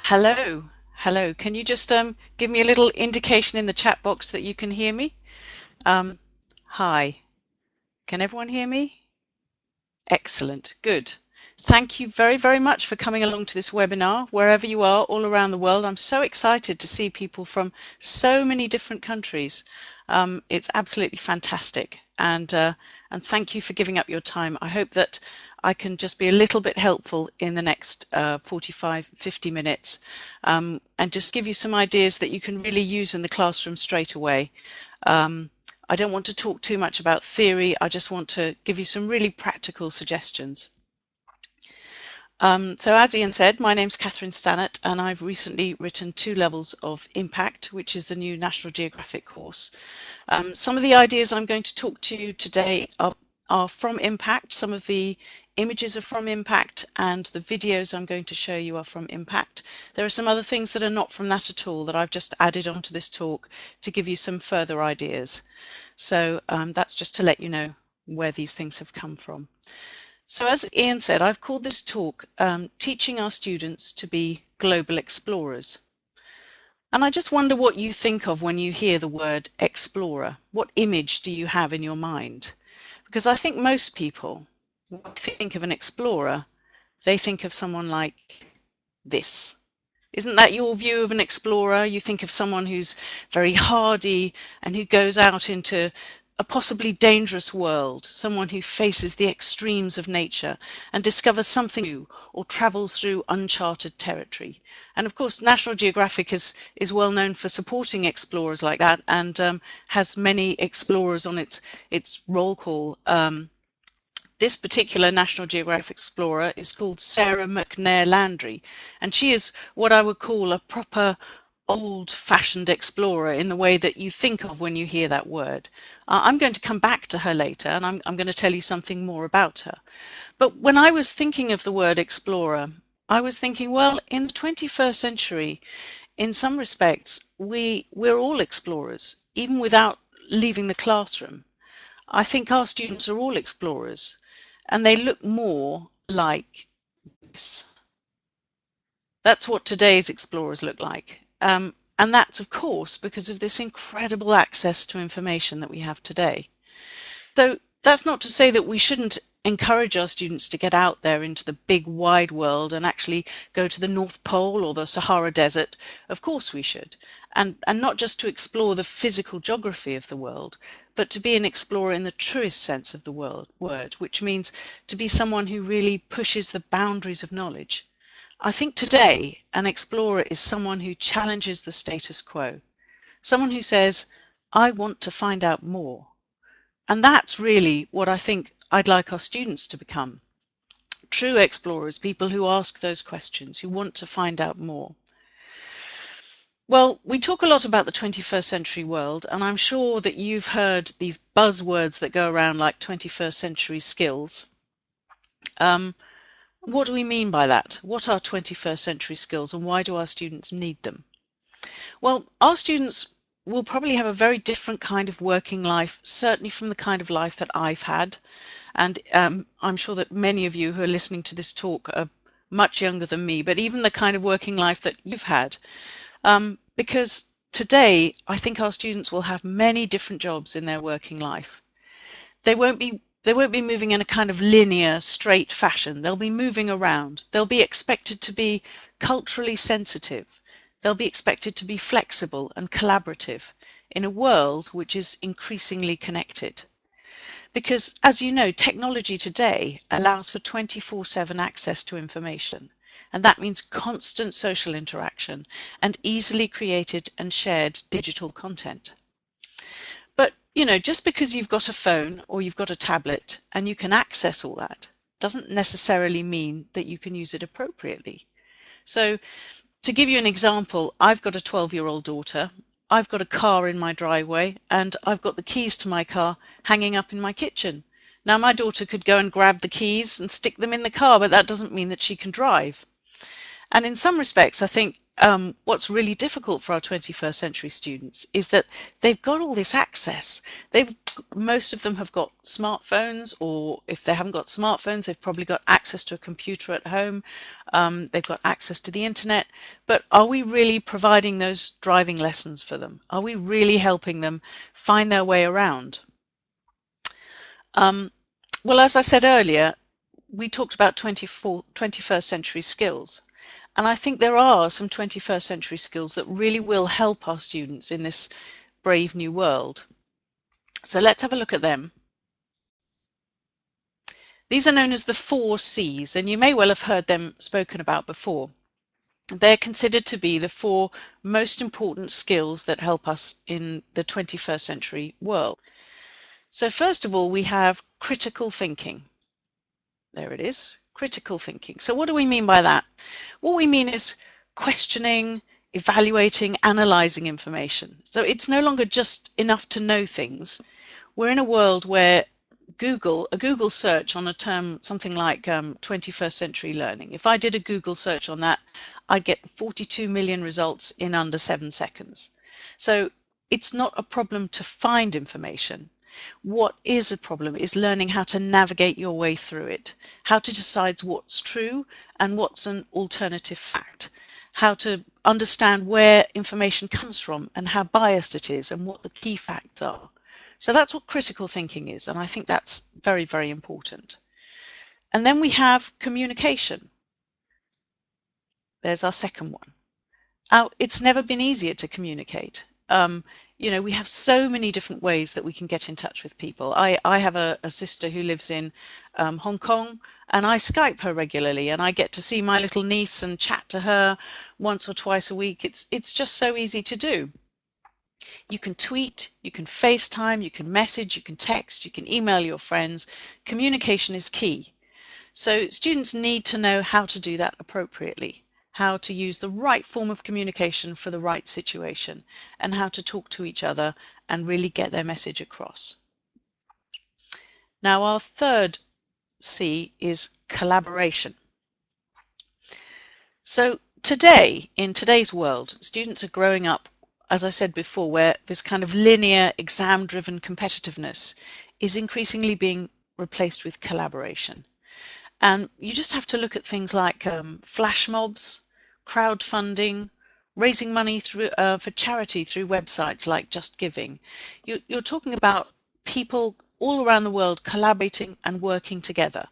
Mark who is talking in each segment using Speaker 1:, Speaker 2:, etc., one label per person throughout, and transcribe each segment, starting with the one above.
Speaker 1: Hello, hello. Can you just give me a little indication in the chat box that you can hear me? Um, Hi. Can everyone hear me? Excellent. Good. Thank you very, very much for coming along to this webinar, wherever you are all around the world. I'm so excited to see people from so many different countries. It's absolutely fantastic. And thank you for giving up your time. I hope that I can just be a little bit helpful in the next 45, 50 minutes and just give you some ideas that you can really use in the classroom straight away. I don't want to talk too much about theory. I just want to give you some really practical suggestions. So as Ian said, my name's Catherine Stannett, and I've recently written 2 levels of Impact, which is the new National Geographic course. Some of the ideas I'm going to talk to you today are from Impact. Some of the images are from Impact, and the videos I'm going to show you are from Impact. There are some other things that are not from that at all that I've just added onto this talk to give you some further ideas. So that's just to let you know where these things have come from. So as Ian said, I've called this talk Teaching Our Students to be Global Explorers. And I just wonder what you think of when you hear the word explorer. What image do you have in your mind? Because I think most people, when they think of an explorer, they think of someone like this. Isn't that your view of an explorer? You think of someone who's very hardy and who goes out into a possibly dangerous world, someone who faces the extremes of nature and discovers something new or travels through uncharted territory. And of course, National Geographic is well known for supporting explorers like that and has many explorers on its roll call. This particular National Geographic explorer is called Sarah McNair Landry, and she is what I would call a proper old-fashioned explorer in the way that you think of when you hear that word. I'm going to come back to her later, and I'm going to tell you something more about her. But when I was thinking of the word explorer, I was thinking, well, in the 21st century, in some respects, we're all explorers, even without leaving the classroom. I think our students are all explorers, and they look more like this. That's what today's explorers look like. And that's, of course, because of this incredible access to information that we have today. So that's not to say that we shouldn't encourage our students to get out there into the big wide world and actually go to the North Pole or the Sahara Desert. Of course we should. And not just to explore the physical geography of the world, but to be an explorer in the truest sense of the word, which means to be someone who really pushes the boundaries of knowledge. I think today an explorer is someone who challenges the status quo, someone who says, I want to find out more. And that's really what I think I'd like our students to become. True explorers, people who ask those questions, who want to find out more. Well, we talk a lot about the 21st century world, and I'm sure that you've heard these buzzwords that go around like 21st century skills. What do we mean by that? What are 21st century skills, and why do our students need them? Well, our students will probably have a very different kind of working life, certainly from the kind of life that I've had. And I'm sure that many of you who are listening to this talk are much younger than me, but even the kind of working life that you've had. Because today, I think our students will have many different jobs in their working life. They won't be moving in a kind of linear, straight fashion. They'll be moving around. They'll be expected to be culturally sensitive. They'll be expected to be flexible and collaborative in a world which is increasingly connected. Because, as you know, technology today allows for 24/7 access to information. And that means constant social interaction and easily created and shared digital content. But, you know, just because you've got a phone or you've got a tablet and you can access all that doesn't necessarily mean that you can use it appropriately. So to give you an example, I've got a 12-year-old daughter, I've got a car in my driveway, and I've got the keys to my car hanging up in my kitchen. Now, my daughter could go and grab the keys and stick them in the car, but that doesn't mean that she can drive. And in some respects, I think what's really difficult for our 21st century students is that they've got all this access. Most of them have got smartphones, or if they haven't got smartphones, they've probably got access to a computer at home. They've got access to the internet. But are we really providing those driving lessons for them? Are we really helping them find their way around? Well, as I said earlier, we talked about 21st century skills. And I think there are some 21st century skills that really will help our students in this brave new world. So let's have a look at them. These are known as the 4Cs, and you may well have heard them spoken about before. They're considered to be the 4 most important skills that help us in the 21st century world. So first of all, we have critical thinking. There it is, critical thinking. So what do we mean by that? What we mean is questioning, evaluating, analyzing information. So it's no longer just enough to know things. We're in a world where a Google search on a term, something like 21st century learning. If I did a Google search on that, I'd get 42 million results in under 7 seconds. So it's not a problem to find information. What is a problem is learning how to navigate your way through it, how to decide what's true and what's an alternative fact, how to understand where information comes from and how biased it is and what the key facts are. So that's what critical thinking is, and I think that's very, very important. And then we have communication. There's our second one. It's never been easier to communicate. We have so many different ways that we can get in touch with people. I have a sister who lives in Hong Kong, and I Skype her regularly, and I get to see my little niece and chat to her once or twice a week. It's just so easy to do. You can tweet, you can FaceTime, you can message, you can text, you can email your friends. Communication is key. So students need to know how to do that appropriately, how to use the right form of communication for the right situation, and how to talk to each other and really get their message across. Now, our third C is collaboration. So today, in today's world, students are growing up, as I said before, where this kind of linear, exam-driven competitiveness is increasingly being replaced with collaboration. And you just have to look at things like flash mobs, crowdfunding, raising money through for charity through websites like Just Giving. You're talking about people all around the world collaborating and working together.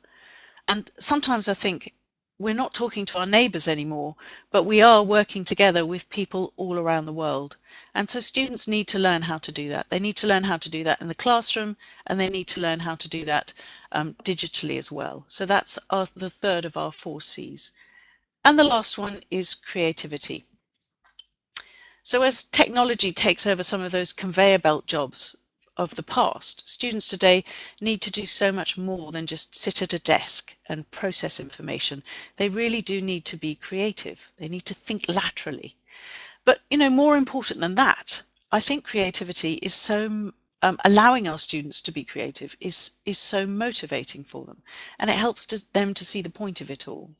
Speaker 1: And sometimes I think we're not talking to our neighbours anymore, but we are working together with people all around the world. And so students need to learn how to do that. They need to learn how to do that in the classroom, and they need to learn how to do that digitally as well. So that's the third of our 4Cs. And the last one is creativity. So as technology takes over some of those conveyor belt jobs of the past, students today need to do so much more than just sit at a desk and process information. They really do need to be creative. They need to think laterally. But, more important than that, I think creativity is so allowing our students to be creative is so motivating for them, and it helps them to see the point of it all.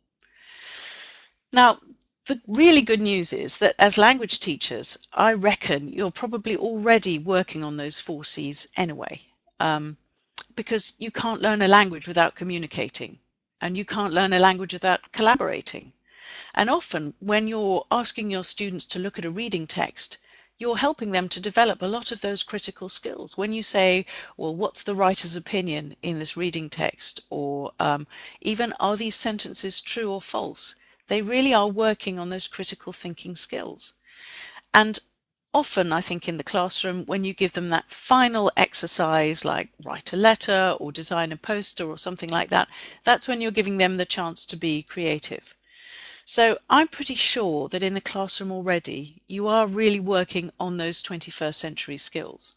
Speaker 1: Now, the really good news is that as language teachers, I reckon you're probably already working on those 4Cs anyway, because you can't learn a language without communicating, and you can't learn a language without collaborating. And often when you're asking your students to look at a reading text, you're helping them to develop a lot of those critical skills. When you say, well, what's the writer's opinion in this reading text? Or even, are these sentences true or false? They really are working on those critical thinking skills. And often, I think, in the classroom, when you give them that final exercise, like write a letter or design a poster or something like that, that's when you're giving them the chance to be creative. So I'm pretty sure that in the classroom already, you are really working on those 21st century skills.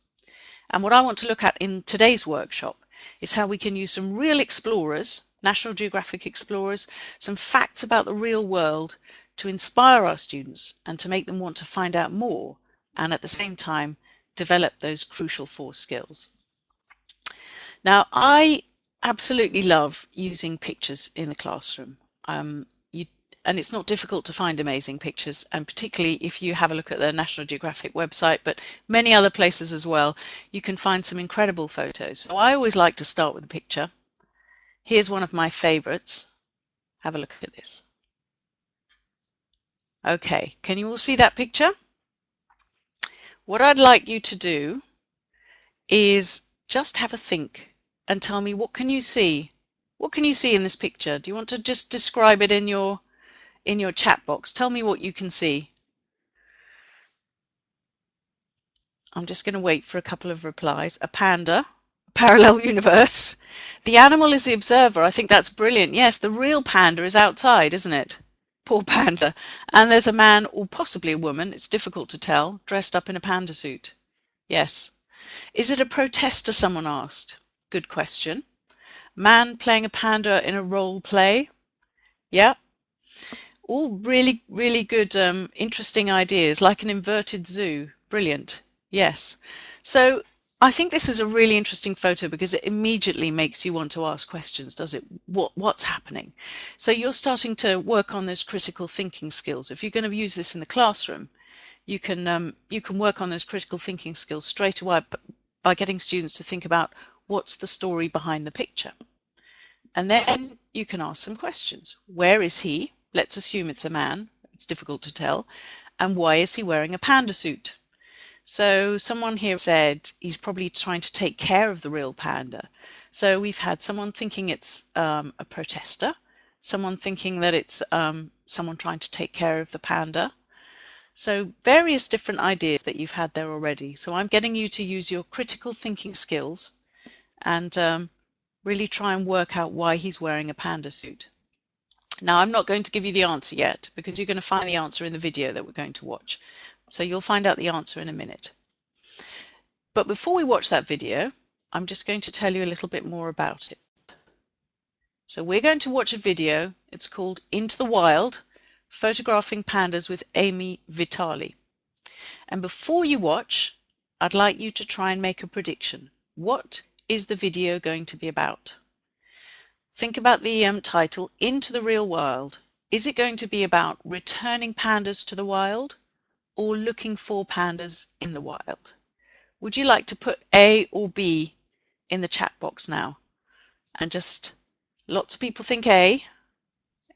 Speaker 1: And what I want to look at in today's workshop is how we can use some real explorers, National Geographic explorers, some facts about the real world to inspire our students and to make them want to find out more, and at the same time develop those crucial 4 skills. Now, I absolutely love using pictures in the classroom. and it's not difficult to find amazing pictures, and particularly if you have a look at the National Geographic website, but many other places as well, you can find some incredible photos. So I always like to start with a picture. Here's one of my favorites. Have a look at this. Okay, can you all see that picture? What I'd like you to do is just have a think and tell me, what can you see? What can you see in this picture? Do you want to just describe it in your chat box? Tell me what you can see. I'm just going to wait for a couple of replies. A panda, a parallel universe. The animal is the observer. I think that's brilliant. Yes, the real panda is outside, isn't it? Poor panda. And there's a man, or possibly a woman, it's difficult to tell, dressed up in a panda suit. Yes. Is it a protester, someone asked? Good question. Man playing a panda in a role play. Yeah. All really, really good, interesting ideas, like an inverted zoo. Brilliant. Yes. So I think this is a really interesting photo because it immediately makes you want to ask questions, does it? What's happening? So you're starting to work on those critical thinking skills. If you're going to use this in the classroom, you can work on those critical thinking skills straight away by getting students to think about what's the story behind the picture. And then you can ask some questions. Where is he? Let's assume it's a man. It's difficult to tell. And why is he wearing a panda suit? So someone here said he's probably trying to take care of the real panda. So we've had someone thinking it's a protester, someone thinking that it's someone trying to take care of the panda. So various different ideas that you've had there already. So I'm getting you to use your critical thinking skills and really try and work out why he's wearing a panda suit. Now, I'm not going to give you the answer yet because you're going to find the answer in the video that we're going to watch. So you'll find out the answer in a minute. But before we watch that video, I'm just going to tell you a little bit more about it. So we're going to watch a video. It's called Into the Wild, Photographing Pandas with Amy Vitali. And before you watch, I'd like you to try and make a prediction. What is the video going to be about? Think about the title, Into the Real Wild. Is it going to be about returning pandas to the wild or looking for pandas in the wild? Would you like to put A or B in the chat box now? And just lots of people think A.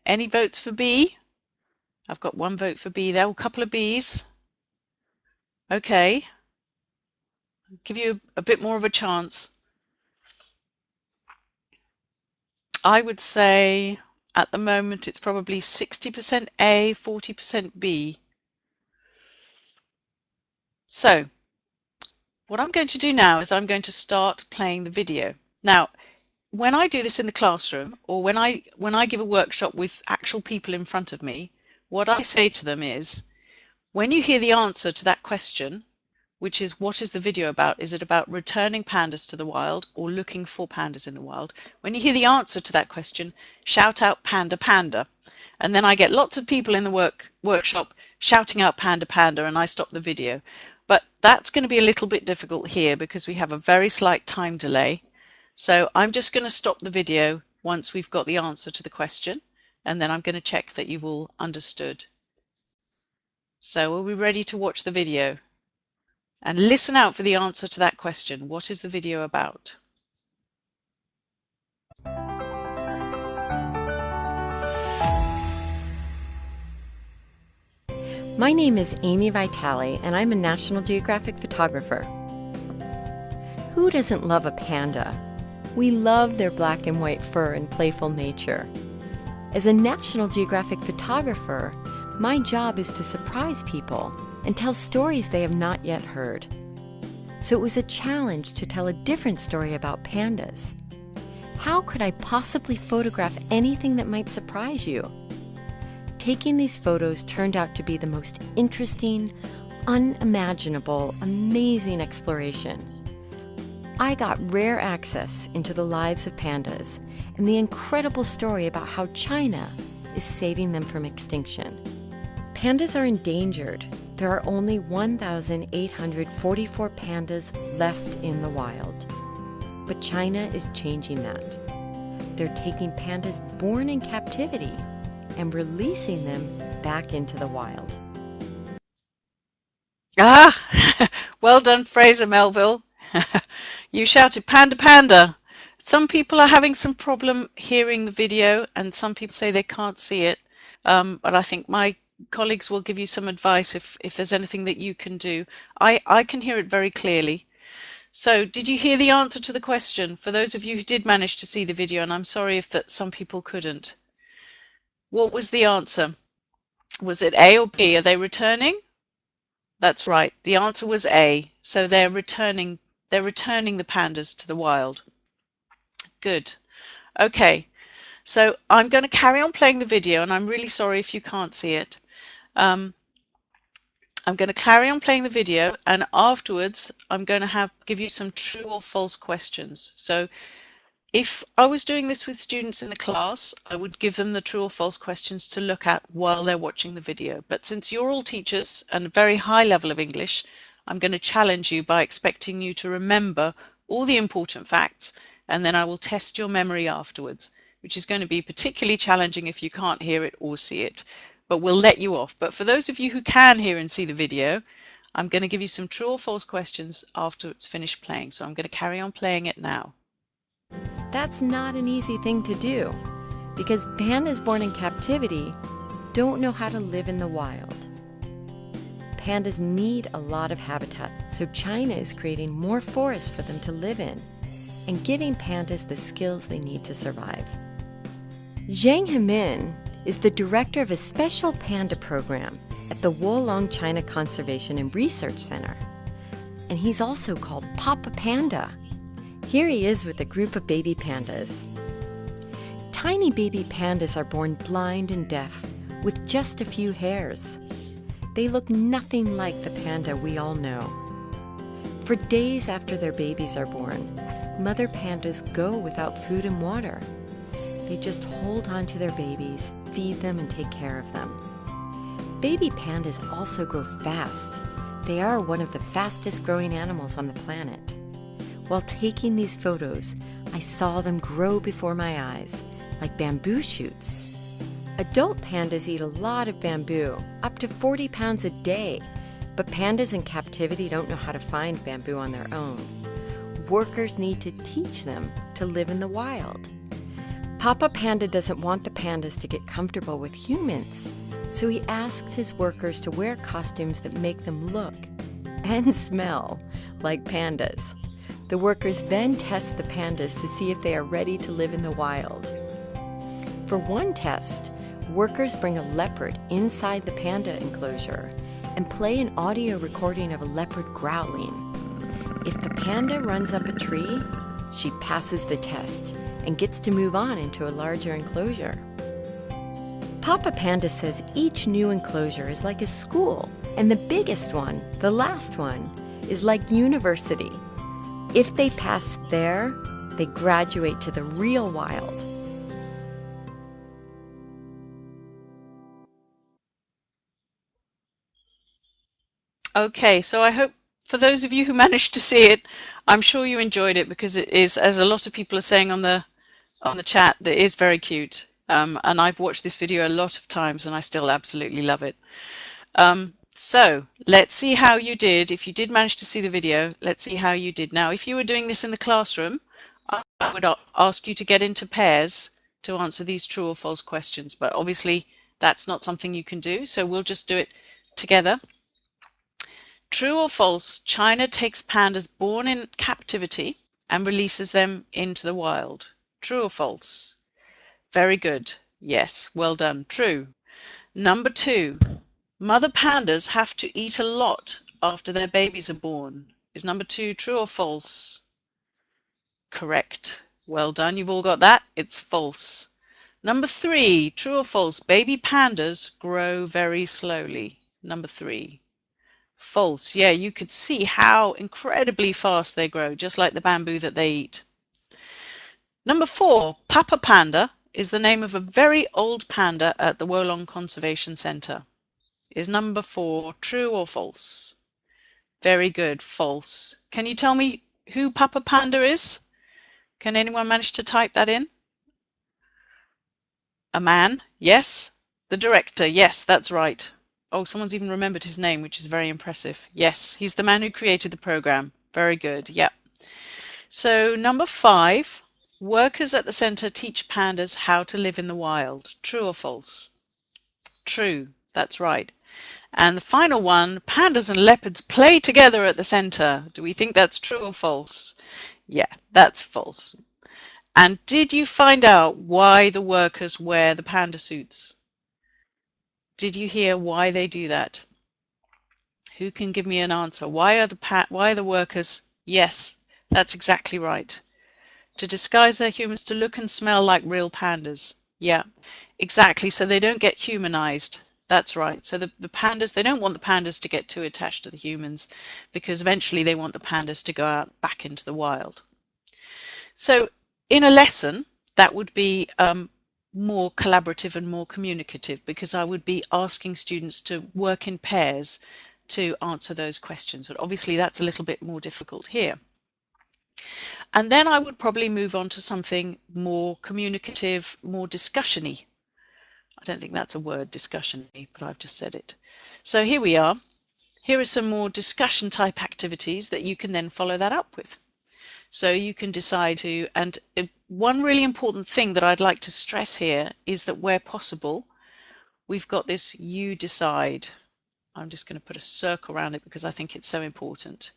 Speaker 1: Any votes for B? I've got one vote for B there, a couple of Bs. Okay. I'll give you a bit more of a chance. I would say at the moment it's probably 60% A, 40% B. So what I'm going to do now is I'm going to start playing the video. Now, when I do this in the classroom or when I give a workshop with actual people in front of me, what I say to them is, when you hear the answer to that question, which is what is the video about? Is it about returning pandas to the wild or looking for pandas in the wild? When you hear the answer to that question, shout out panda, panda. And then I get lots of people in the workshop shouting out panda, panda, and I stop the video. But that's going to be a little bit difficult here because we have a very slight time delay. So I'm just going to stop the video once we've got the answer to the question, and then I'm going to check that you've all understood. So are we ready to watch the video? And listen out for the answer to that question. What is the video about?
Speaker 2: My name is Amy Vitali, and I'm a National Geographic photographer. Who doesn't love a panda? We love their black and white fur and playful nature. As a National Geographic photographer, my job is to surprise people and tell stories they have not yet heard. So it was a challenge to tell a different story about pandas. How could I possibly photograph anything that might surprise you? Taking these photos turned out to be the most interesting, unimaginable, amazing exploration. I got rare access into the lives of pandas and the incredible story about how China is saving them from extinction. Pandas are endangered. There are only 1,844 pandas left in the wild. But China is changing that. They're taking pandas born in captivity and releasing them back into the wild.
Speaker 1: Ah, well done, Fraser Melville. You shouted panda, panda. Some people are having some problem hearing the video, and some people say they can't see it. But I think my colleagues will give you some advice if there's anything that you can do. I can hear it very clearly. So did you hear the answer to the question? For those of you who did manage to see the video, and I'm sorry if that some people couldn't. What was the answer? Was it A or B? Are they returning? That's right. The answer was A. So they're returning the pandas to the wild. Good. Okay. So I'm going to carry on playing the video, and I'm really sorry if you can't see it. I'm going to carry on playing the video, and afterwards I'm going to give you some true or false questions. So if I was doing this with students in the class, I would give them the true or false questions to look at while they're watching the video. But since you're all teachers and a very high level of English, I'm going to challenge you by expecting you to remember all the important facts, and then I will test your memory afterwards, which is going to be particularly challenging if you can't hear it or see it. But we'll let you off. But for those of you who can hear and see the video, I'm going to give you some true or false questions after it's finished playing. So I'm going to carry on playing it now.
Speaker 2: That's not an easy thing to do, because pandas born in captivity don't know how to live in the wild. Pandas need a lot of habitat, so China is creating more forests for them to live in and giving pandas the skills they need to survive. Zhang Hemin is the director of a special panda program at the Wolong China Conservation and Research Center, and he's also called Papa Panda. Here he is with a group of baby pandas. Tiny baby pandas are born blind and deaf with just a few hairs. They look nothing like the panda we all know. For days after their babies are born, mother pandas go without food and water. They just hold on to their babies, feed them, and take care of them. Baby pandas also grow fast. They are one of the fastest growing animals on the planet. While taking these photos, I saw them grow before my eyes, like bamboo shoots. Adult pandas eat a lot of bamboo, up to 40 pounds a day, but pandas in captivity don't know how to find bamboo on their own. Workers need to teach them to live in the wild. Papa Panda doesn't want the pandas to get comfortable with humans, so he asks his workers to wear costumes that make them look and smell like pandas. The workers then test the pandas to see if they are ready to live in the wild. For one test, workers bring a leopard inside the panda enclosure and play an audio recording of a leopard growling. If the panda runs up a tree, she passes the test and gets to move on into a larger enclosure. Papa Panda says each new enclosure is like a school, and the biggest one, the last one, is like university. If they pass there, they graduate to the real wild.
Speaker 1: Okay, so I hope for those of you who managed to see it, I'm sure you enjoyed it, because it is, as a lot of people are saying on the chat, it is very cute. And I've watched this video a lot of times and I still absolutely love it. So let's see how you did. If you did manage to see the video, let's see how you did. Now, if you were doing this in the classroom, I would ask you to get into pairs to answer these true or false questions. But obviously, that's not something you can do. So we'll just do it together. True or false, China takes pandas born in captivity and releases them into the wild. True or false? Very good. Yes, well done. True. Number 2. Mother pandas have to eat a lot after their babies are born. Is number 2 true or false? Correct. Well done. You've all got that. It's false. Number 3. True or false? Baby pandas grow very slowly. Number 3. False. Yeah, you could see how incredibly fast they grow, just like the bamboo that they eat. Number 4. Papa Panda is the name of a very old panda at the Wolong Conservation Center. Is number 4 true or false? Very good. False. Can you tell me who Papa Panda is? Can anyone manage to type that in? A man? Yes? The director, yes, that's right. Oh, someone's even remembered his name, which is very impressive. Yes, he's the man who created the program. Very good, yeah. So number 5, workers at the center teach pandas how to live in the wild. True or false? True, that's right. And the final one, pandas and leopards play together at the center. Do we think that's true or false? Yeah, that's false. And did you find out why the workers wear the panda suits? Did you hear why they do that? Who can give me an answer? Why are the workers? Yes, that's exactly right. To disguise their humans to look and smell like real pandas. Yeah, exactly. So they don't get humanized. That's right. So the pandas, they don't want the pandas to get too attached to the humans because eventually they want the pandas to go out back into the wild. So in a lesson, that would be more collaborative and more communicative because I would be asking students to work in pairs to answer those questions. But obviously that's a little bit more difficult here. And then I would probably move on to something more communicative, more discussion-y. I don't think that's a word, discussion-y, but I've just said it. So here we are. Here are some more discussion type activities that you can then follow that up with. So you can decide to, and one really important thing that I'd like to stress here is that where possible, we've got this you decide. I'm just going to put a circle around it because I think it's so important.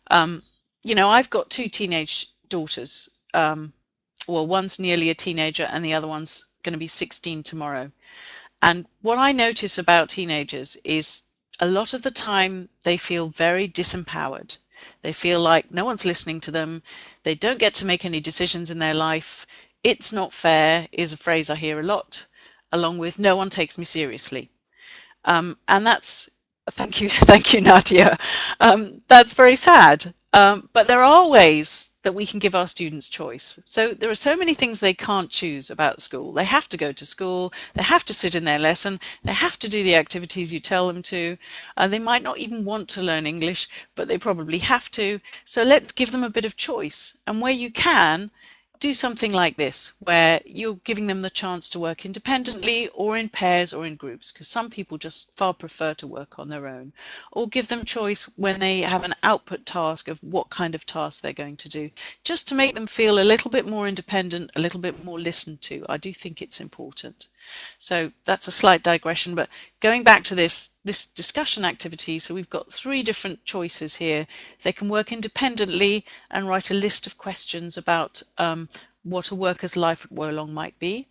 Speaker 1: You know, I've got 2 teenage daughters. Well, one's nearly a teenager and the other one's going to be 16 tomorrow. And what I notice about teenagers is a lot of the time they feel very disempowered. They feel like no one's listening to them. They don't get to make any decisions in their life. It's not fair is a phrase I hear a lot, along with no one takes me seriously. And that's, thank you, Nadia. That's very sad. But there are ways that we can give our students choice. So there are so many things they can't choose about school. They have to go to school, they have to sit in their lesson, they have to do the activities you tell them to. They might not even want to learn English, but they probably have to. So let's give them a bit of choice. And where you can, do something like this, where you're giving them the chance to work independently or in pairs or in groups, because some people just far prefer to work on their own. Or give them choice when they have an output task of what kind of task they're going to do, just to make them feel a little bit more independent, a little bit more listened to. I do think it's important. So that's a slight digression, but going back to this discussion activity, so we've got 3 different choices here. They can work independently and write a list of questions about what a worker's life at Wolong might be.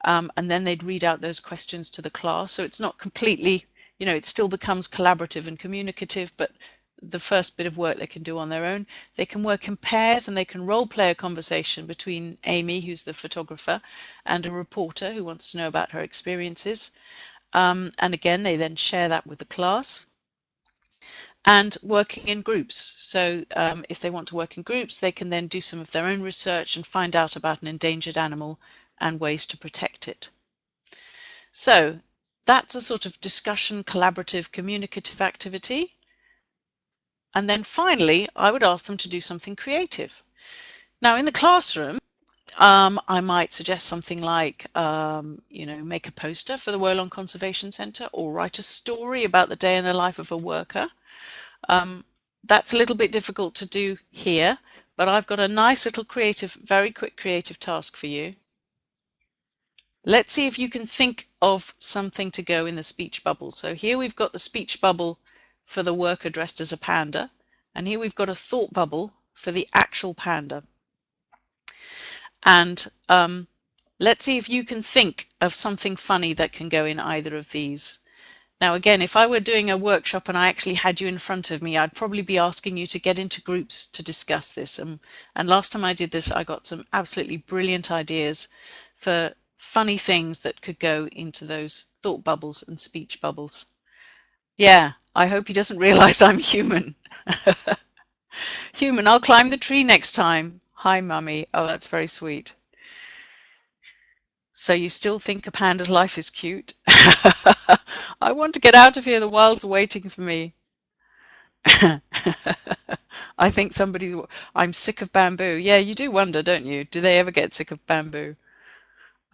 Speaker 1: And then they'd read out those questions to the class. So it's not completely, you know, it still becomes collaborative and communicative, but the first bit of work they can do on their own. They can work in pairs and they can role play a conversation between Amy, who's the photographer, and a reporter who wants to know about her experiences. And again, they then share that with the class. And working in groups. So if they want to work in groups, they can then do some of their own research and find out about an endangered animal and ways to protect it. So that's a sort of discussion, collaborative, communicative activity. And then finally, I would ask them to do something creative. Now in the classroom, I might suggest something like, you know, make a poster for the Wolong Conservation Centre or write a story about the day in the life of a worker. That's a little bit difficult to do here, but I've got a nice little creative, very quick creative task for you. Let's see if you can think of something to go in the speech bubble. So here we've got the speech bubble for the worker dressed as a panda, and here we've got a thought bubble for the actual panda. And let's see if you can think of something funny that can go in either of these. Now again, if I were doing a workshop and I actually had you in front of me, I'd probably be asking you to get into groups to discuss this. And last time I did this, I got some absolutely brilliant ideas for funny things that could go into those thought bubbles and speech bubbles. Yeah, I hope he doesn't realize I'm human. Human, I'll climb the tree next time. Hi, Mummy. Oh, that's very sweet. So you still think a panda's life is cute? I want to get out of here. The wild's waiting for me. I think I'm sick of bamboo. Yeah, you do wonder, don't you? Do they ever get sick of bamboo?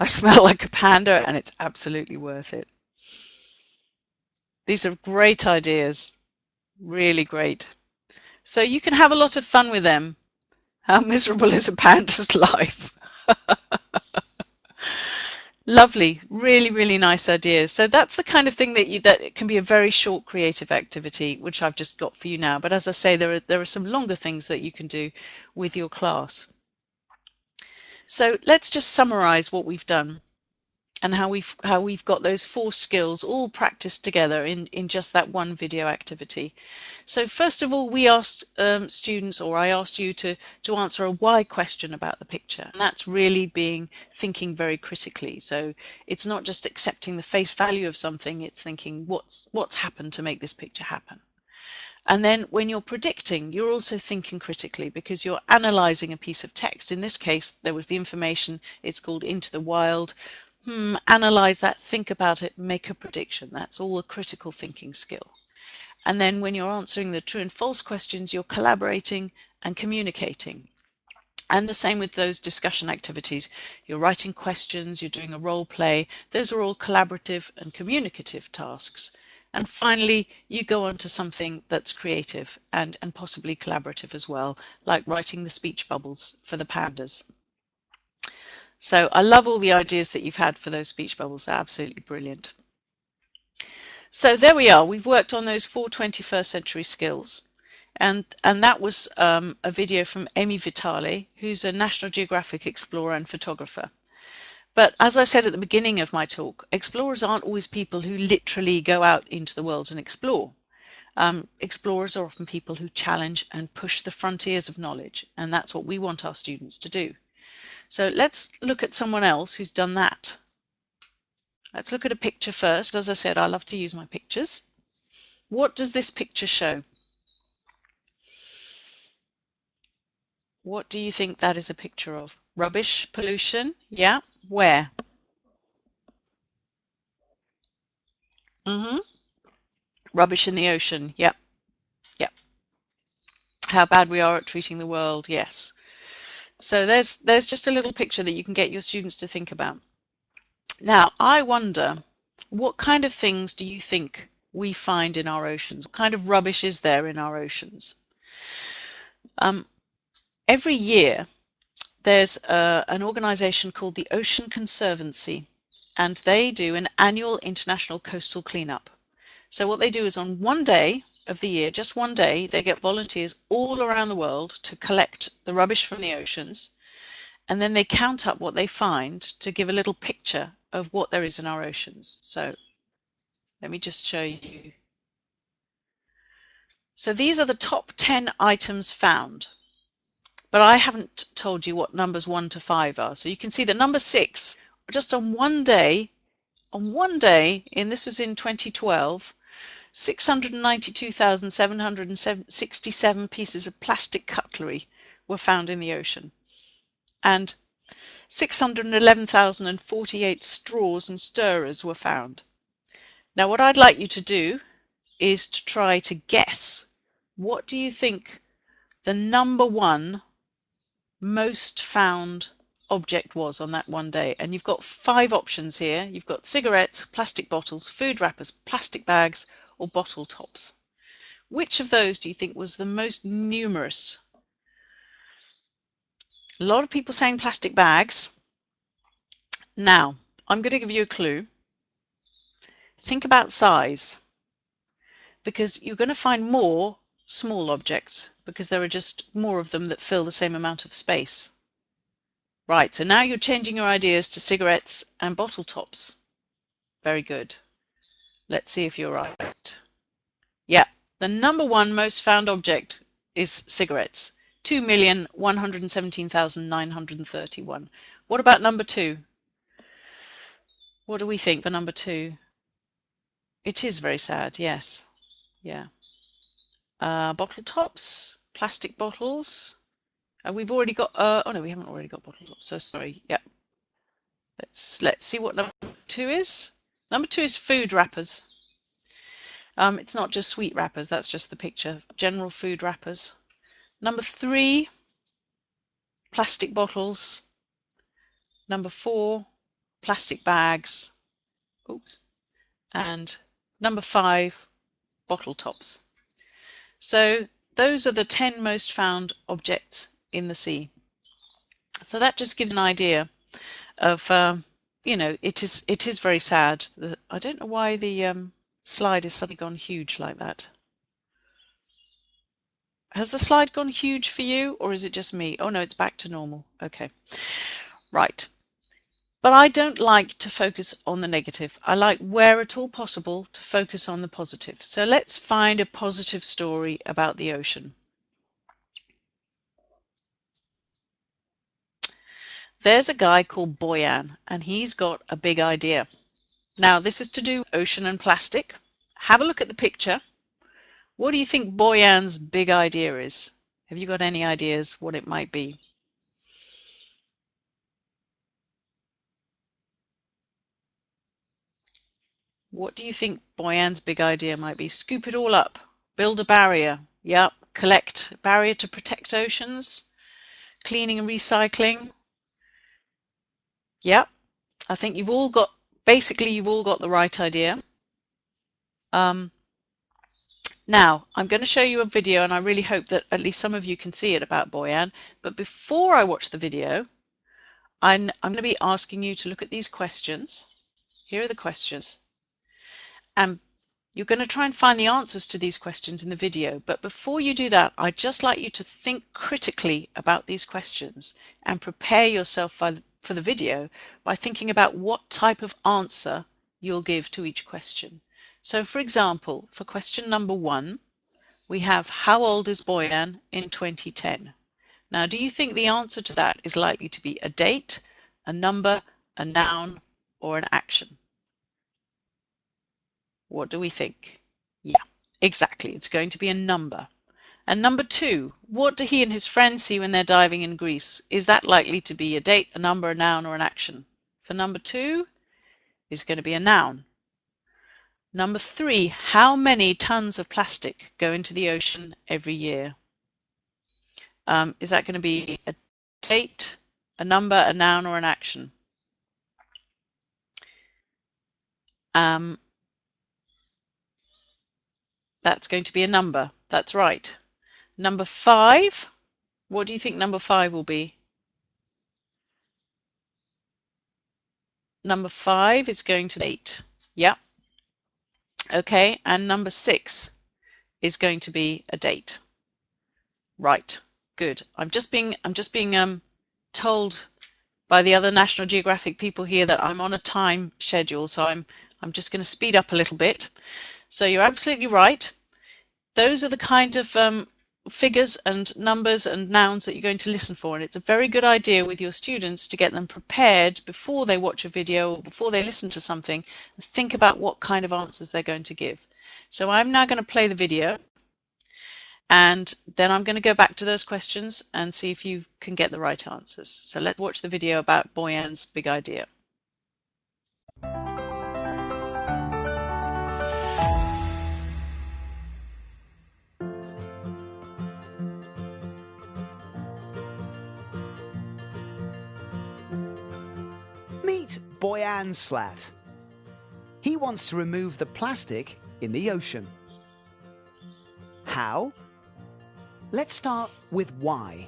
Speaker 1: I smell like a panda, and it's absolutely worth it. These are great ideas, really great. So you can have a lot of fun with them. How miserable is a panda's life? Lovely, really, really nice ideas. So that's the kind of thing that it can be a very short creative activity, which I've just got for you now. But as I say, there are some longer things that you can do with your class. So let's just summarize what we've done and how we've got those 4 skills all practiced together in just that one video activity. So first of all, we asked students, or I asked you to answer a why question about the picture, and that's really thinking very critically. So it's not just accepting the face value of something, it's thinking what's happened to make this picture happen. And then when you're predicting, you're also thinking critically, because you're analyzing a piece of text. In this case, there was the information, it's called Into the Wild. Analyze that, think about it, make a prediction. That's all a critical thinking skill. And then when you're answering the true and false questions, you're collaborating and communicating. And the same with those discussion activities. You're writing questions, you're doing a role play. Those are all collaborative and communicative tasks. And finally, you go on to something that's creative and possibly collaborative as well, like writing the speech bubbles for the pandas. So I love all the ideas that you've had for those speech bubbles. They're absolutely brilliant. So there we are. We've worked on those 4 21st century skills. And that was a video from Amy Vitale, who's a National Geographic explorer and photographer. But as I said at the beginning of my talk, explorers aren't always people who literally go out into the world and explore. Explorers are often people who challenge and push the frontiers of knowledge, and that's what we want our students to do. So let's look at someone else who's done that. Let's look at a picture first. As I said, I love to use my pictures. What does this picture show? What do you think that is a picture of? Rubbish, pollution? Yeah. Where? Rubbish in the ocean. Yep. Yep. How bad we are at treating the world. Yes. So there's just a little picture that you can get your students to think about. Now, I wonder, what kind of things do you think we find in our oceans? What kind of rubbish is there in our oceans? Every year, there's an organization called the Ocean Conservancy, and they do an annual international coastal cleanup. So what they do is on one day of the year, just one day, they get volunteers all around the world to collect the rubbish from the oceans, and then they count up what they find to give a little picture of what there is in our oceans. So let me just show you. So these are the top 10 items found. But I haven't told you what numbers 1 to 5 are. So you can see that number 6, just on one day, and this was in 2012, 692,767 pieces of plastic cutlery were found in the ocean. And 611,048 straws and stirrers were found. Now what I'd like you to do is to try to guess, what do you think the number 1 most found object was on that one day? And you've got 5 options here. You've got cigarettes, plastic bottles, food wrappers, plastic bags, or bottle tops. Which of those do you think was the most numerous? A lot of people saying plastic bags. Now, I'm going to give you a clue. Think about size, because you're going to find more small objects because there are just more of them that fill the same amount of space. Right, so now you're changing your ideas to cigarettes and bottle tops. Very good. Let's see if you're right. Yeah, the number 1 most found object is cigarettes. 2,117,931. What about number 2? What do we think for number 2? It is very sad, yes. Yeah. Bottle tops, plastic bottles. We've already got, oh no, we haven't already got bottle tops, so sorry, yeah. Let's see what number 2 is. Number 2 is food wrappers. It's not just sweet wrappers, that's just the picture. General food wrappers. Number 3, plastic bottles. Number 4, plastic bags. Oops. And number 5, bottle tops. So those are the 10 most found objects in the sea. So that just gives an idea of, you know, it is very sad. I don't know why the slide has suddenly gone huge like that. Has the slide gone huge for you, or is it just me? Oh no, it's back to normal. Okay, right. But I don't like to focus on the negative. I like, where at all possible, to focus on the positive. So let's find a positive story about the ocean. There's a guy called Boyan, and he's got a big idea. Now, this is to do with ocean and plastic. Have a look at the picture. What do you think Boyan's big idea is? Have you got any ideas what it might be? What do you think Boyan's big idea might be? Scoop it all up. Build a barrier. Yep. Collect. Barrier to protect oceans. Cleaning and recycling. Yep. I think you've all got, basically you've all got the right idea. Now, I'm going to show you a video, and I really hope that at least some of you can see it, about Boyan. But before I watch the video, I'm going to be asking you to look at these questions. Here are the questions. And you're going to try and find the answers to these questions in the video. But before you do that, I'd just like you to think critically about these questions and prepare yourself for the video by thinking about what type of answer you'll give to each question. So, for example, for question number 1, we have, how old is Boyan in 2010? Now, do you think the answer to that is likely to be a date, a number, a noun, or an action? What do we think? Yeah, exactly. It's going to be a number. And number 2, what do he and his friends see when they're diving in Greece? Is that likely to be a date, a number, a noun, or an action? For number 2, it's going to be a noun. Number 3, how many tons of plastic go into the ocean every year? Is that going to be a date, a number, a noun, or an action? That's going to be a number. That's right. Number 5, what do you think number 5 will be? Number 5 is going to be date. Yeah. Okay, and number 6 is going to be a date. Right. Good. I'm just being told by the other National Geographic people here that I'm on a time schedule, so I'm just going to speed up a little bit. So you're absolutely right. Those are the kind of figures and numbers and nouns that you're going to listen for, and it's a very good idea with your students to get them prepared before they watch a video or before they listen to something, and think about what kind of answers they're going to give. So I'm now going to play the video, and then I'm going to go back to those questions and see if you can get the right answers. So let's watch the video about Boyan's big idea.
Speaker 3: Meet Boyan Slat. He wants to remove the plastic in the ocean. How? Let's start with why.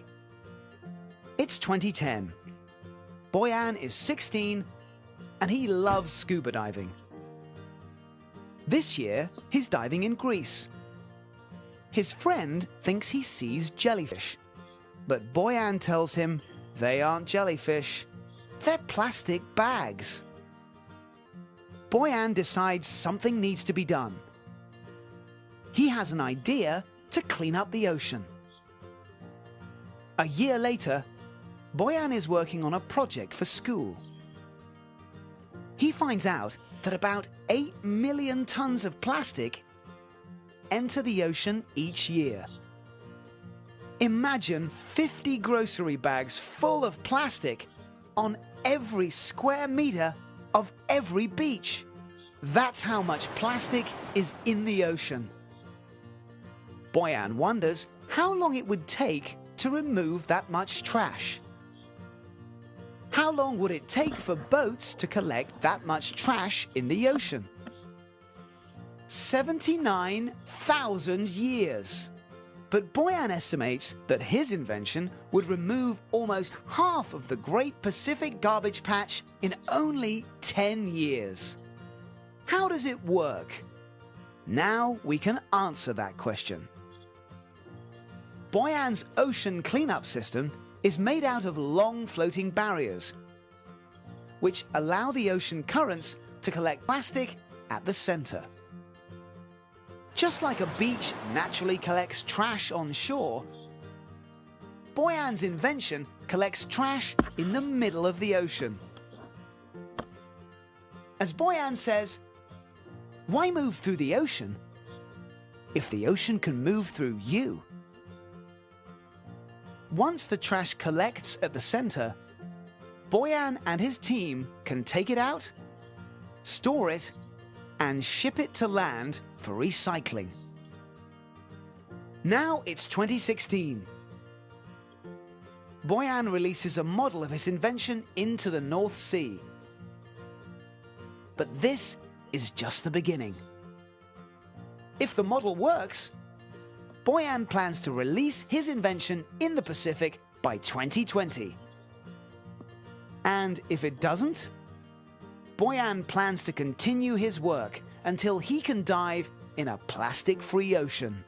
Speaker 3: It's 2010. Boyan is 16 and he loves scuba diving. This year, he's diving in Greece. His friend thinks he sees jellyfish, but Boyan tells him they aren't jellyfish, they're plastic bags. Boyan decides something needs to be done. He has an idea to clean up the ocean. A year later, Boyan is working on a project for school. He finds out that about 8 million tons of plastic enter the ocean each year. Imagine 50 grocery bags full of plastic on every square meter of every beach. That's how much plastic is in the ocean. Boyan wonders how long it would take to remove that much trash. How long would it take for boats to collect that much trash in the ocean? 79,000 years. But Boyan estimates that his invention would remove almost half of the Great Pacific Garbage Patch in only 10 years. How does it work? Now we can answer that question. Boyan's ocean cleanup system is made out of long floating barriers, which allow the ocean currents to collect plastic at the center. Just like a beach naturally collects trash on shore, Boyan's invention collects trash in the middle of the ocean. As Boyan says, why move through the ocean if the ocean can move through you? Once the trash collects at the center, Boyan and his team can take it out, store it, and ship it to land for recycling. Now it's 2016. Boyan releases a model of his invention into the North Sea. But this is just the beginning. If the model works, Boyan plans to release his invention in the Pacific by 2020. And if it doesn't, Boyan plans to continue his work until he can dive in a plastic-free ocean.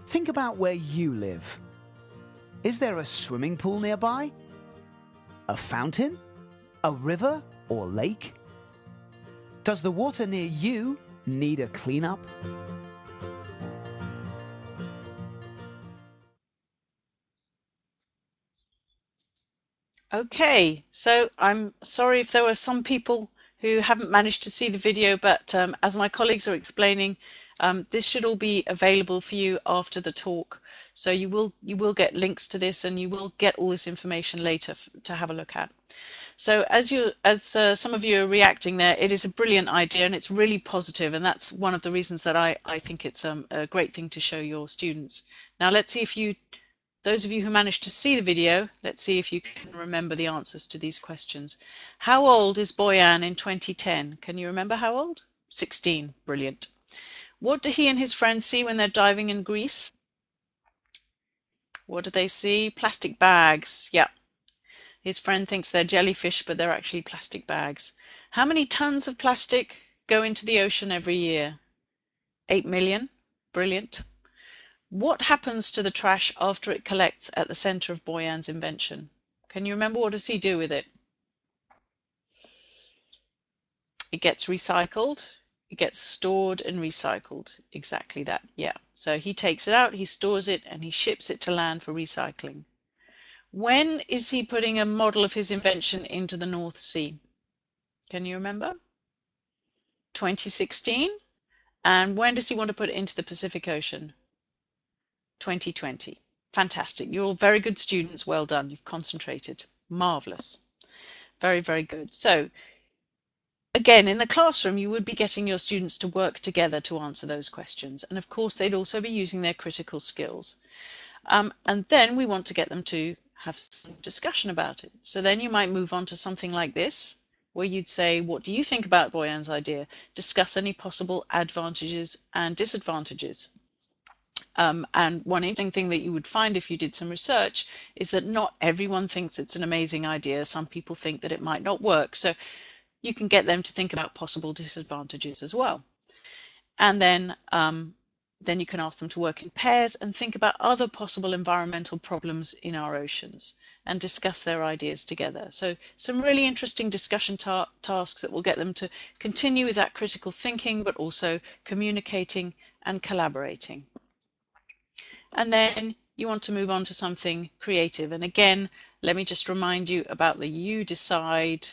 Speaker 3: Think about where you live. Is there a swimming pool nearby? A fountain? A river or lake? Does the water near you need a cleanup?
Speaker 1: Okay, so I'm sorry if there were some people who haven't managed to see the video, but as my colleagues are explaining, this should all be available for you after the talk. So you will get links to this, and you will get all this information later to have a look at. So as some of you are reacting there, it is a brilliant idea and it's really positive, and that's one of the reasons that I think it's a great thing to show your students. Now let's see if those of you who managed to see the video, let's see if you can remember the answers to these questions. How old is Boyan in 2010? Can you remember how old? 16. Brilliant. What do he and his friends see when they're diving in Greece? What do they see? Plastic bags. Yeah. His friend thinks they're jellyfish, but they're actually plastic bags. How many tons of plastic go into the ocean every year? 8 million. Brilliant. What happens to the trash after it collects at the center of Boyan's invention? Can you remember, what does he do with it? It gets recycled. It gets stored and recycled. Exactly that. Yeah. So he takes it out, he stores it, and he ships it to land for recycling. When is he putting a model of his invention into the North Sea? Can you remember? 2016. And when does he want to put it into the Pacific Ocean? 2020. Fantastic. You're all very good students. Well done. You've concentrated. Marvelous. Very, very good. So again, in the classroom, you would be getting your students to work together to answer those questions. And of course, they'd also be using their critical skills. And then we want to get them to have some discussion about it. So then you might move on to something like this, where you'd say, what do you think about Boyan's idea? Discuss any possible advantages and disadvantages. And one interesting thing that you would find if you did some research is that not everyone thinks it's an amazing idea. Some people think that it might not work. So you can get them to think about possible disadvantages as well. And then you can ask them to work in pairs and think about other possible environmental problems in our oceans and discuss their ideas together. So some really interesting discussion tasks that will get them to continue with that critical thinking, but also communicating and collaborating. And then you want to move on to something creative. And again, let me just remind you about the you decide,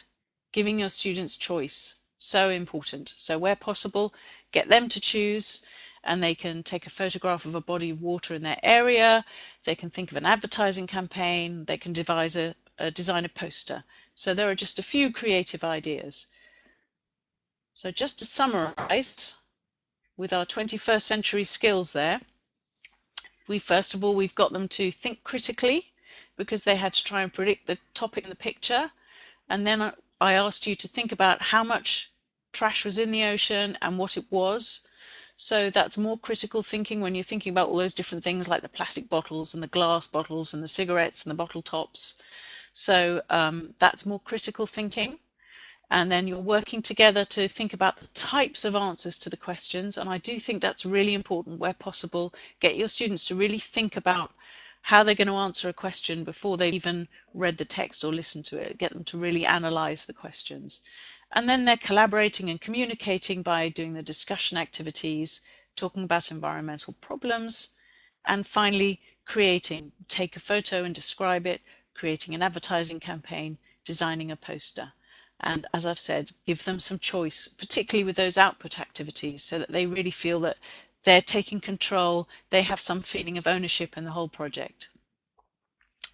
Speaker 1: giving your students choice. So important. So where possible, get them to choose, and they can take a photograph of a body of water in their area. They can think of an advertising campaign. They can design a poster. So there are just a few creative ideas. So just to summarize, with our 21st century skills there, first of all, we've got them to think critically, because they had to try and predict the topic in the picture. And then I asked you to think about how much trash was in the ocean and what it was. So that's more critical thinking when you're thinking about all those different things like the plastic bottles and the glass bottles and the cigarettes and the bottle tops. So that's more critical thinking. And then you're working together to think about the types of answers to the questions. And I do think that's really important where possible. Get your students to really think about how they're going to answer a question before they've even read the text or listened to it. Get them to really analyze the questions. And then they're collaborating and communicating by doing the discussion activities, talking about environmental problems, and finally creating. Take a photo and describe it, creating an advertising campaign, designing a poster. And as I've said, give them some choice, particularly with those output activities, so that they really feel that they're taking control, they have some feeling of ownership in the whole project.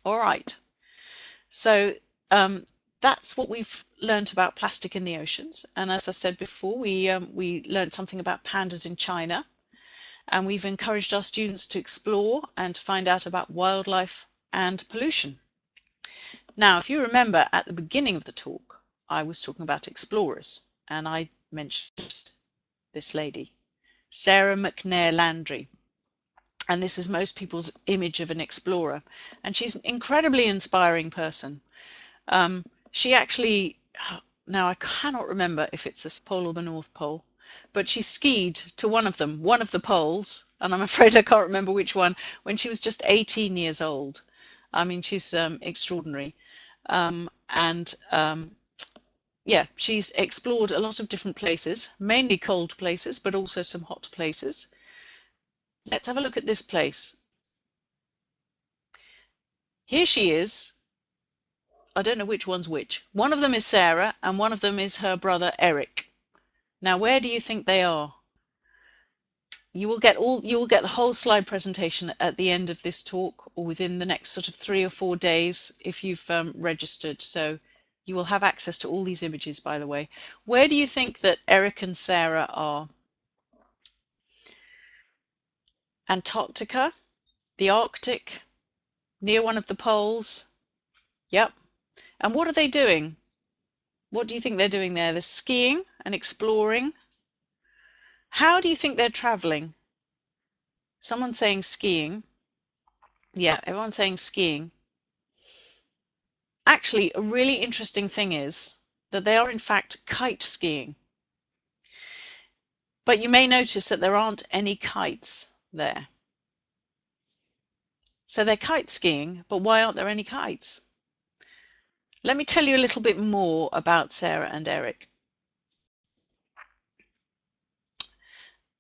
Speaker 1: All right, so that's what we've learned about plastic in the oceans. And as I've said before, we learned something about pandas in China, and we've encouraged our students to explore and to find out about wildlife and pollution. Now, if you remember at the beginning of the talk, I was talking about explorers, and I mentioned this lady, Sarah McNair Landry. And this is most people's image of an explorer. And she's an incredibly inspiring person. She actually, now I cannot remember if it's the South Pole or the North Pole, but she skied to one of them, one of the poles, and I'm afraid I can't remember which one, when she was just 18 years old. I mean, she's extraordinary. Yeah, she's explored a lot of different places, mainly cold places, but also some hot places. Let's have a look at this place. Here she is. I don't know which one's which. One of them is Sarah, and one of them is her brother Eric. Now, where do you think they are? You will get the whole slide presentation at the end of this talk, or within the next sort of 3 or 4 days if you've registered. So you will have access to all these images, by the way. Where do you think that Eric and Sarah are? Antarctica, the Arctic, near one of the poles. Yep. And what are they doing? What do you think they're doing there? They're skiing and exploring. How do you think they're traveling? Someone's saying skiing. Yeah, everyone's saying skiing. Actually, a really interesting thing is that they are in fact kite skiing. But you may notice that there aren't any kites there. So they're kite skiing, but why aren't there any kites? Let me tell you a little bit more about Sarah and Eric.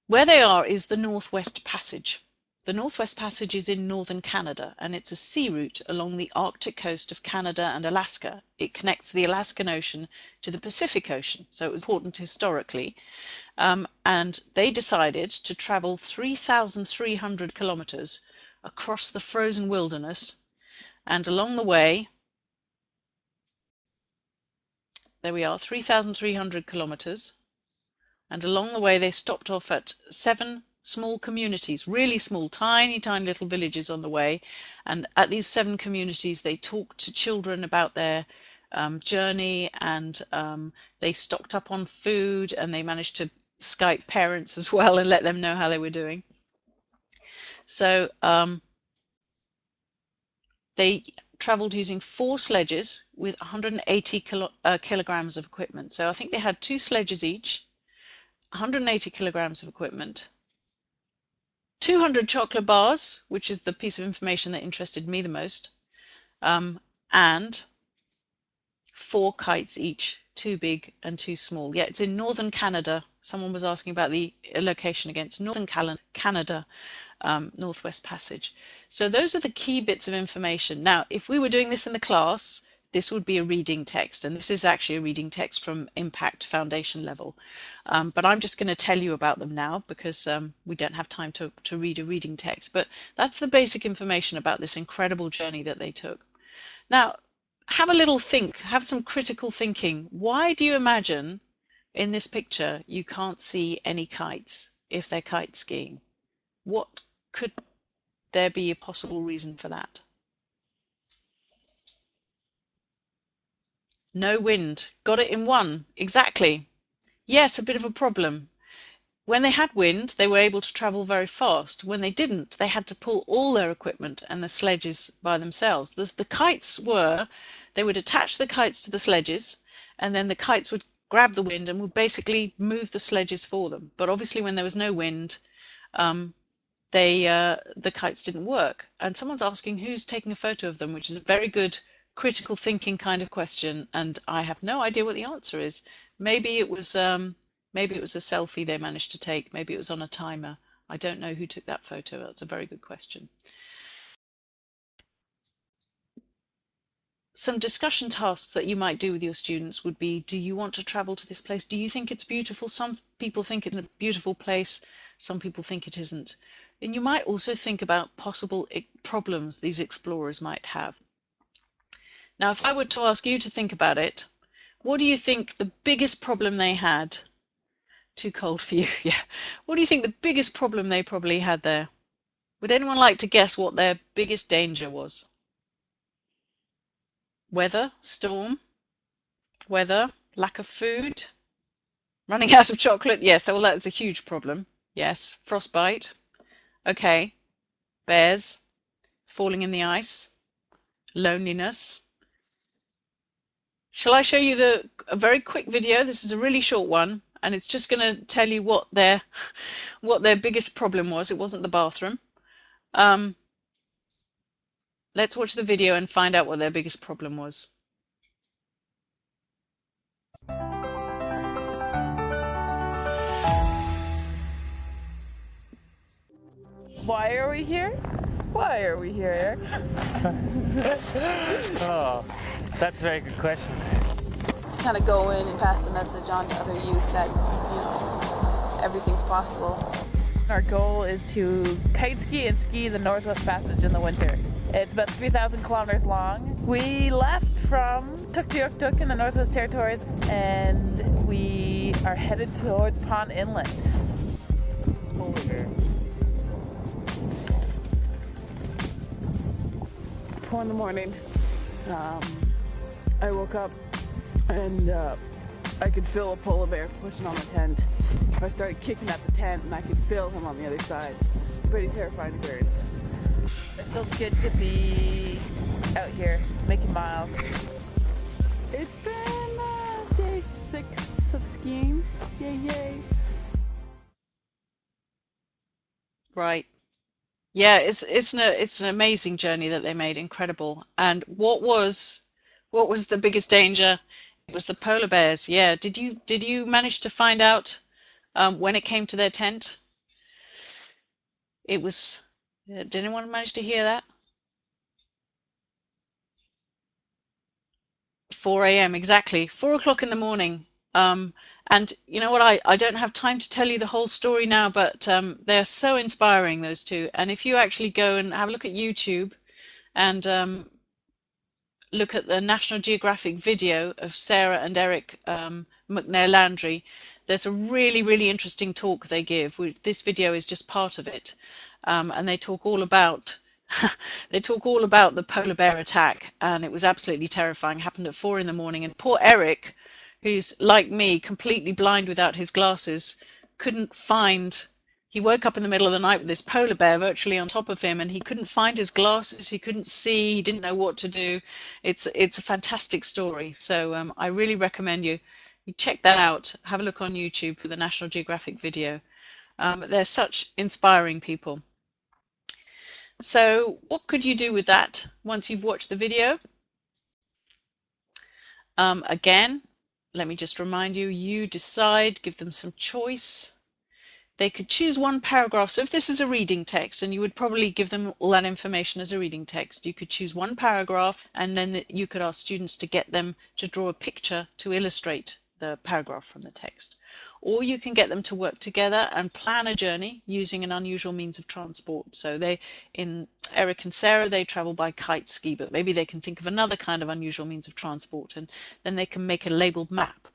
Speaker 1: Where they are is the Northwest Passage. The Northwest Passage is in northern Canada, and it's a sea route along the Arctic coast of Canada and Alaska. It connects the Alaskan Ocean to the Pacific Ocean, so it was important historically. And they decided to travel 3,300 kilometers across the frozen wilderness, and along the way, there we are, 3,300 kilometers, and along the way they stopped off at 7 small communities, really small, tiny little villages on the way. And at these 7 communities they talked to children about their journey, and they stocked up on food, and they managed to Skype parents as well and let them know how they were doing. So they traveled using 4 sledges with 180 kilograms of equipment. So I think they had 2 sledges each, 180 kilograms of equipment, 200 chocolate bars, which is the piece of information that interested me the most, and 4 kites each, 2 big and 2 small. Yeah, it's in northern Canada. Someone was asking about the location against northern Canada, Northwest Passage. So those are the key bits of information. Now, if we were doing this in the class, this would be a reading text, and this is actually a reading text from Impact Foundation level. But I'm just going to tell you about them now because we don't have time to read a reading text. But that's the basic information about this incredible journey that they took. Now, have a little think, have some critical thinking. Why do you imagine in this picture you can't see any kites if they're kite skiing? What could there be a possible reason for that? No wind. Got it in one. Exactly. Yes, a bit of a problem. When they had wind, they were able to travel very fast. When they didn't, they had to pull all their equipment and the sledges by themselves. The kites were, they would attach the kites to the sledges, and then the kites would grab the wind and would basically move the sledges for them. But obviously when there was no wind, the kites didn't work. And someone's asking who's taking a photo of them, which is a very good critical thinking kind of question, and I have no idea what the answer is. Maybe it was a selfie they managed to take. Maybe it was on a timer. I don't know who took that photo. That's a very good question. Some discussion tasks that you might do with your students would be, do you want to travel to this place? Do you think it's beautiful? Some people think it's a beautiful place. Some people think it isn't. And you might also think about possible problems these explorers might have. Now, if I were to ask you to think about it, what do you think the biggest problem they had? Too cold for you, yeah. What do you think the biggest problem they probably had there? Would anyone like to guess what their biggest danger was? Weather, storm, weather, lack of food, running out of chocolate? Yes, well, that's a huge problem. Yes, frostbite. Okay, bears, falling in the ice, loneliness. Shall I show you a very quick video? This is a really short one, and it's just going to tell you what their biggest problem was. It wasn't the bathroom. Let's watch the video and find out what their biggest problem was.
Speaker 4: Why are we here? Why are we here, Eric?
Speaker 5: Oh, that's a very good question.
Speaker 4: To kind of go in and pass the message on to other youth that, you know, everything's possible. Our goal is to kite ski and ski the Northwest Passage in the winter. It's about 3,000 kilometers long. We left from Tuktoyaktuk in the Northwest Territories, and we are headed towards Pond Inlet. Over there. 4 in the morning. I woke up and I could feel a polar bear pushing on the tent. I started kicking at the tent and I could feel him on the other side. Pretty terrifying experience. It feels good to be out here making miles. It's been day 6 of skiing. Yay, yay.
Speaker 1: Right. Yeah, it's an amazing journey that they made, incredible. And what was the biggest danger? It was the polar bears. Yeah. Did you manage to find out when it came to their tent? It was. Did anyone manage to hear that? 4 a.m. exactly. 4 o'clock in the morning. And you know what, I don't have time to tell you the whole story now, but they're so inspiring, those two. And if you actually go and have a look at YouTube and look at the National Geographic video of Sarah and Eric McLachlan, there's a really, really interesting talk they give. This video is just part of it. And they talk all about the polar bear attack, and it was absolutely terrifying. It happened at 4 in the morning, and poor Eric, who's like me, completely blind without his glasses, couldn't find. He woke up in the middle of the night with this polar bear virtually on top of him, and he couldn't find his glasses. He couldn't see. He didn't know what to do. It's a fantastic story. So I really recommend you check that out. Have a look on YouTube for the National Geographic video. They're such inspiring people. So what could you do with that once you've watched the video? Again, let me just remind you, you decide, give them some choice. They could choose one paragraph. So if this is a reading text, and you would probably give them all that information as a reading text, you could choose one paragraph, and then you could ask students to get them to draw a picture to illustrate the paragraph from the text. Or you can get them to work together and plan a journey using an unusual means of transport. So Eric and Sarah, they travel by kite ski, but maybe they can think of another kind of unusual means of transport, and then they can make a labeled map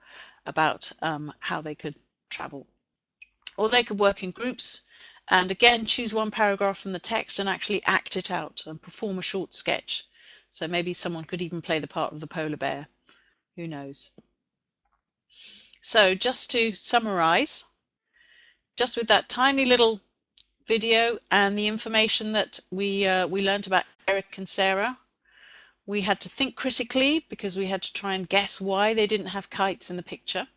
Speaker 1: about how they could travel. Or they could work in groups and again choose one paragraph from the text and actually act it out and perform a short sketch. So maybe someone could even play the part of the polar bear. Who knows? So just to summarize, just with that tiny little video and the information that we learned about Eric and Sarah, we had to think critically because we had to try and guess why they didn't have kites in the picture.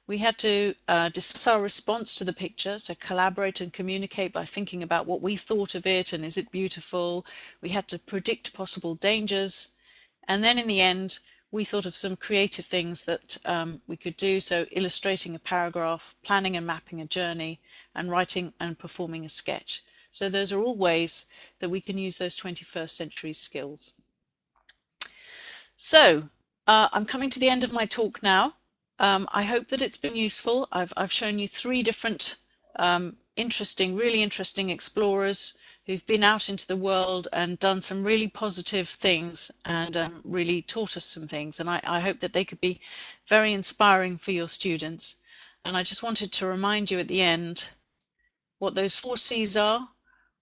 Speaker 1: We had to discuss our response to the picture, so collaborate and communicate by thinking about what we thought of it and is it beautiful. We had to predict possible dangers, and then in the end we thought of some creative things that we could do, so illustrating a paragraph, planning and mapping a journey, and writing and performing a sketch. So those are all ways that we can use those 21st century skills. So I'm coming to the end of my talk now. I hope that it's been useful. I've shown you 3 different really interesting explorers who've been out into the world and done some really positive things and really taught us some things. And I hope that they could be very inspiring for your students. And I just wanted to remind you at the end what those 4 C's are: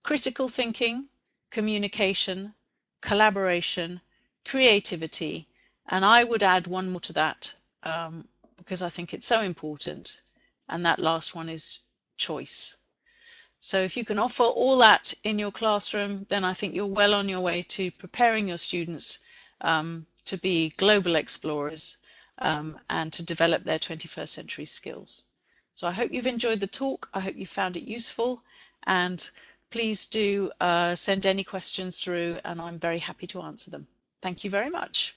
Speaker 1: critical thinking, communication, collaboration, creativity, and I would add one more to that because I think it's so important, and that last one is choice. So if you can offer all that in your classroom, then I think you're well on your way to preparing your students to be global explorers and to develop their 21st century skills. So I hope you've enjoyed the talk. I hope you found it useful, and please do send any questions through and I'm very happy to answer them. Thank you very much.